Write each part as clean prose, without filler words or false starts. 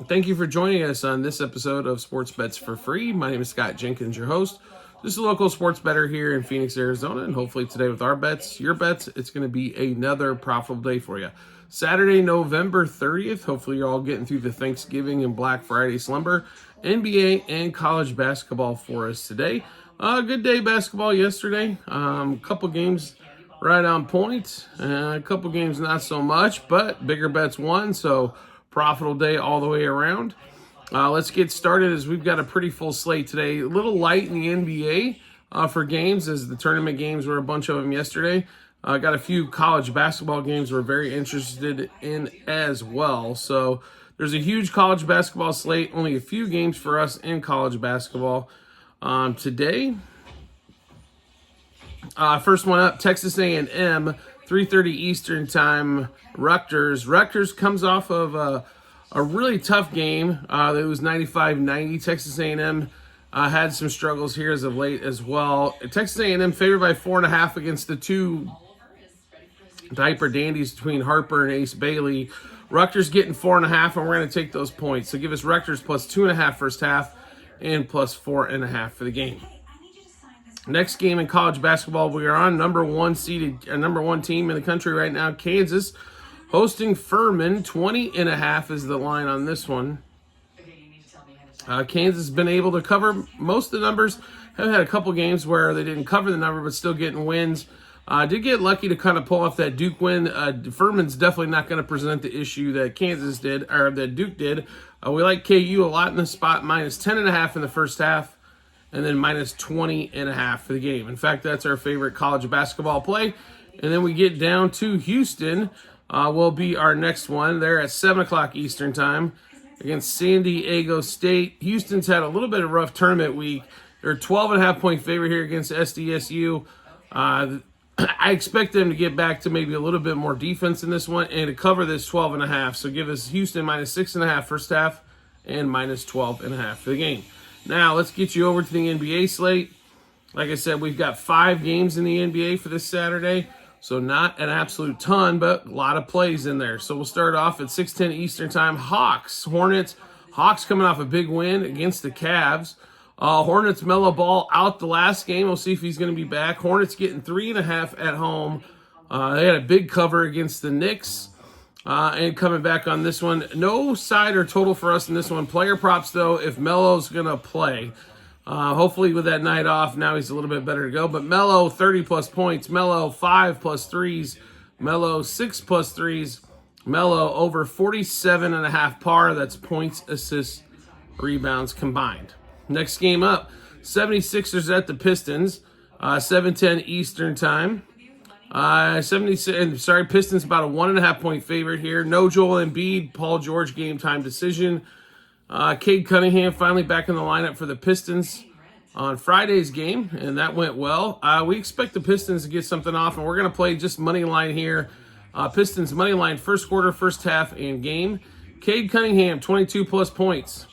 Thank you for joining us on this episode of Sports Bets for Free. My name is Scott Jenkins, your host. This is a local sports bettor here in Phoenix, Arizona, and hopefully today with our bets, your bets, it's going to be another profitable day for you. Saturday, November 30th. Hopefully you're all getting through the Thanksgiving and Black Friday slumber. NBA and college basketball for us today. Good day basketball yesterday. Couple games right on point. A couple games not so much, but bigger bets won, so profitable day all the way around. Let's get started as we've got a pretty full slate today. A little light in the NBA for games as the tournament games were a bunch of them yesterday. Got a few college basketball games we're very interested in as well. So there's a huge college basketball slate. Only a few games for us in college basketball today. First one up, Texas A&M, 3:30 Eastern time, Rutgers. Rutgers comes off of a really tough game. It was 95-90. Texas A&M had some struggles here as of late as well. Texas A&M favored by 4.5 against the two diaper dandies between Harper and Ace Bailey. Rutgers getting 4.5, and we're going to take those points. So give us Rutgers plus 2.5 first half and plus 4.5 for the game. Next game in college basketball, we are on number one team in the country right now, Kansas, hosting Furman. 20.5 is the line on this one. Kansas has been able to cover most of the numbers. Have had a couple games where they didn't cover the number, but still getting wins. Did get lucky to kind of pull off that Duke win. Furman's definitely not going to present the issue that Kansas did, or that Duke did. We like KU a lot in the spot, minus 10.5 in the first half, and then minus 20.5 for the game. In fact, that's our favorite college basketball play. And then we get down to Houston. Will be our next one. They're at 7 o'clock Eastern time against San Diego State. Houston's had a little bit of a rough tournament week. They're a 12.5 point favorite here against SDSU. I expect them to get back to maybe a little bit more defense in this one and to cover this 12.5. So give us Houston minus 6.5 first half and minus 12.5 for the game. Now let's get you over to the NBA slate. Like I said, we've got 5 games in the NBA for this Saturday. So not an absolute ton, but a lot of plays in there. So we'll start off at 6:10 Eastern time. Hawks, Hornets. Hawks coming off a big win against the Cavs. Hornets Melo Ball out the last game. We'll see if he's going to be back. Hornets getting 3.5 at home. They had a big cover against the Knicks. And coming back on this one, no side or total for us in this one. Player props, though, if Melo's going to play. Hopefully with that night off, now he's a little bit better to go. But Melo, 30-plus points. Melo, 5+ threes. Melo, 6+ threes. Melo, over 47.5 par. That's points, assists, rebounds combined. Next game up, 76ers at the Pistons. 7:10 Eastern time. Pistons about a 1.5 point favorite here. No Joel Embiid, Paul George game time decision. Cade Cunningham finally back in the lineup for the Pistons on Friday's game, and that went well. We expect the Pistons to get something off, and we're going to play just money line here. Pistons money line first quarter, first half, and game. Cade Cunningham, 22+ points.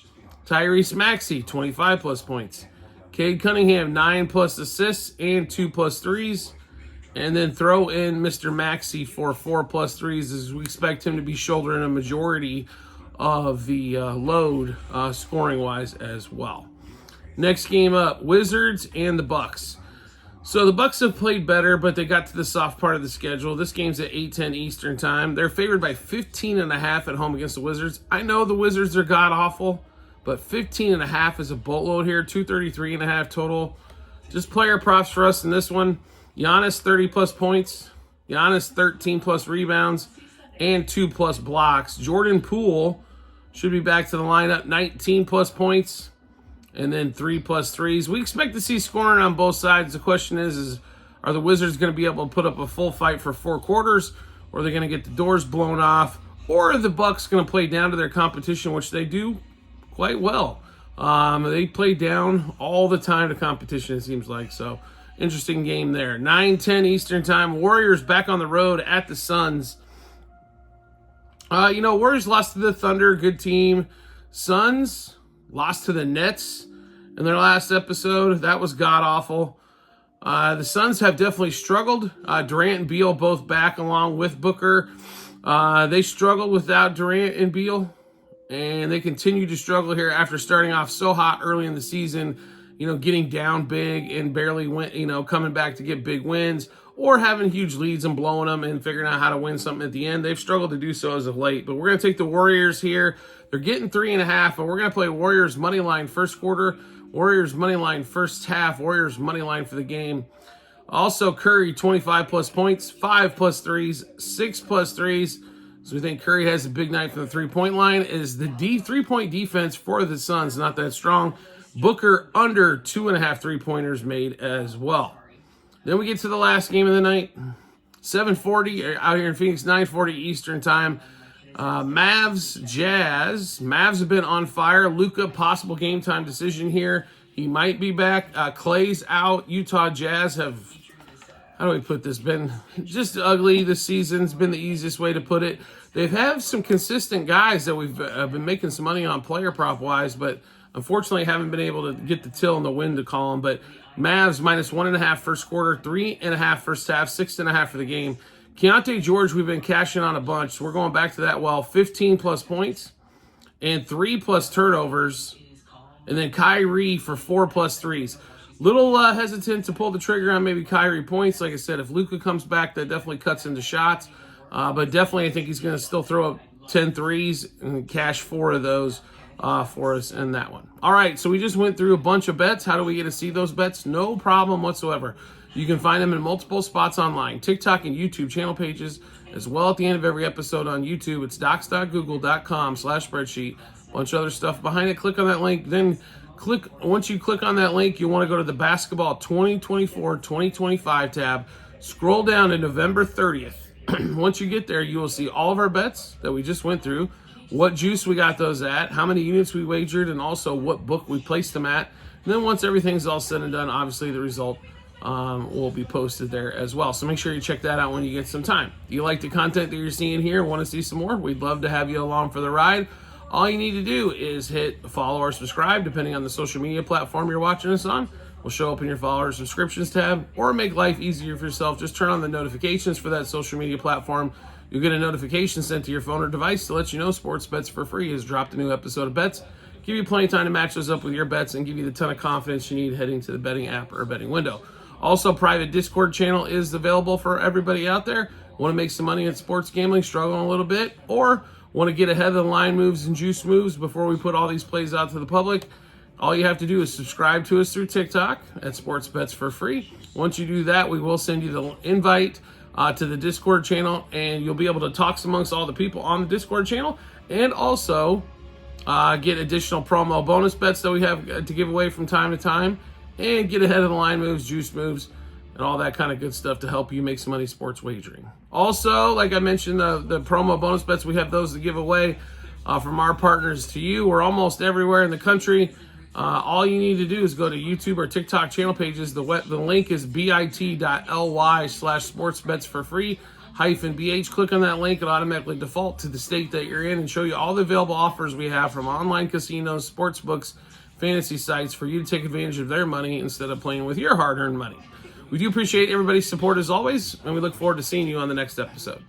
Tyrese Maxey, 25+ points. Cade Cunningham, 9+ assists and 2+ threes. And then throw in Mr. Maxey for 4+ threes as we expect him to be shouldering a majority of the load scoring-wise as well. Next game up, Wizards and the Bucks. So the Bucks have played better, but they got to the soft part of the schedule. This game's at 8:10 Eastern time. They're favored by 15.5 at home against the Wizards. I know the Wizards are god-awful, but 15.5 is a boatload here. 233.5 total. Just player props for us in this one. Giannis, 30+ points. Giannis, 13+ rebounds and 2+ blocks. Jordan Poole should be back to the lineup. 19+ points and then 3+ threes. We expect to see scoring on both sides. The question is are the Wizards going to be able to put up a full fight for 4 quarters, or are they going to get the doors blown off, or are the Bucks going to play down to their competition, which they do quite well. They play down all the time to competition, it seems like. So interesting game there. 9:10 Eastern time. Warriors back on the road at the Suns. Warriors lost to the Thunder, good team. Suns lost to the Nets in their last episode. That was god-awful. The Suns have definitely struggled. Durant and Beal both back along with Booker. They struggled without Durant and Beal and they continue to struggle here after starting off so hot early in the season, getting down big and barely coming back to get big wins, or having huge leads and blowing them and figuring out how to win something at the end. They've struggled to do so as of late, but we're going to take the Warriors here. They're getting 3.5, and we're going to play Warriors money line first quarter, Warriors money line first half, Warriors money line for the game. Also, Curry, 25 plus points, 5 plus threes, 6 plus threes. So we think Curry has a big night from the three-point line. Is the three-point defense for the Suns not that strong? Booker under 2.5 three-pointers made as well. Then we get to the last game of the night. 7:40 out here in Phoenix, 9:40 Eastern time. Mavs, Jazz. Mavs have been on fire. Luka, possible game time decision here. He might be back. Clay's out. Utah Jazz have, how do we put this, been just ugly this season. It's been the easiest way to put it. They've had some consistent guys that we've been making some money on player prop-wise, but unfortunately haven't been able to get the till and the win to call them. But Mavs minus 1.5 first quarter, 3.5 first half, 6.5 for the game. Keontae George, we've been cashing on a bunch, so we're going back to that well. 15 plus points and 3 plus turnovers. And then Kyrie for 4 plus threes. Little hesitant to pull the trigger on maybe Kyrie points. Like I said, if Luka comes back, that definitely cuts into shots. But definitely I think he's going to still throw up 10 threes and cash 4 of those for us in that one. All right, so we just went through a bunch of bets. How do we get to see those bets? No problem whatsoever. You can find them in multiple spots online, TikTok and YouTube channel pages, as well at the end of every episode on YouTube. It's docs.google.com/spreadsheet. A bunch of other stuff behind it. Click on that link. Then once you click on that link, you want to go to the basketball 2024-2025 tab. Scroll down to November 30th. Once you get there, you will see all of our bets that we just went through, what juice we got those at, how many units we wagered, and also what book we placed them at. And then once everything's all said and done, obviously the result will be posted there as well. So make sure you check that out when you get some time. If you like the content that you're seeing here and want to see some more, we'd love to have you along for the ride. All you need to do is hit follow or subscribe, depending on the social media platform you're watching us on. Will show up in your follower subscriptions tab, or make life easier for yourself. Just turn on the notifications for that social media platform. You'll get a notification sent to your phone or device to let you know Sports Bets for Free has dropped a new episode of bets. Give you plenty of time to match those up with your bets and give you the ton of confidence you need heading to the betting app or betting window. Also, private Discord channel is available for everybody out there. Want to make some money in sports gambling, struggling a little bit, or want to get ahead of the line moves and juice moves before we put all these plays out to the public? All you have to do is subscribe to us through TikTok at Sports Bets for Free. Once you do that, we will send you the invite to the Discord channel, and you'll be able to talk amongst all the people on the Discord channel, and also get additional promo bonus bets that we have to give away from time to time, and get ahead of the line moves, juice moves, and all that kind of good stuff to help you make some money sports wagering. Also, like I mentioned, the promo bonus bets, we have those to give away from our partners to you. We're almost everywhere in the country. All you need to do is go to YouTube or TikTok channel pages. The link is bit.ly/sportsbetsforfree-bh. Click on that link. It'll automatically default to the state that you're in and show you all the available offers we have from online casinos, sports books, fantasy sites for you to take advantage of their money instead of playing with your hard-earned money. We do appreciate everybody's support as always, and we look forward to seeing you on the next episode.